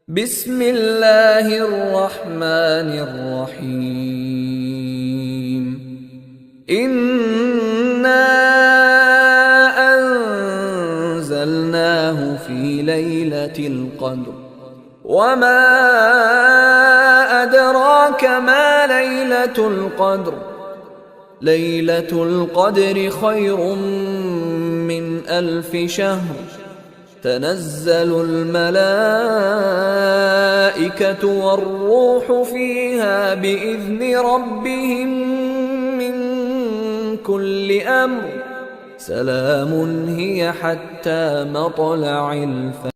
بسم الله الرحمن الرحيم. إنا أنزلناه في ليلة القدر وما أدراك ما ليلة القدر. ليلة القدر خير من 1000 شهر. تنزل الملائكة والروح فيها بإذن ربهم من كل أمر. سلام هي حتى مطلع الفجر.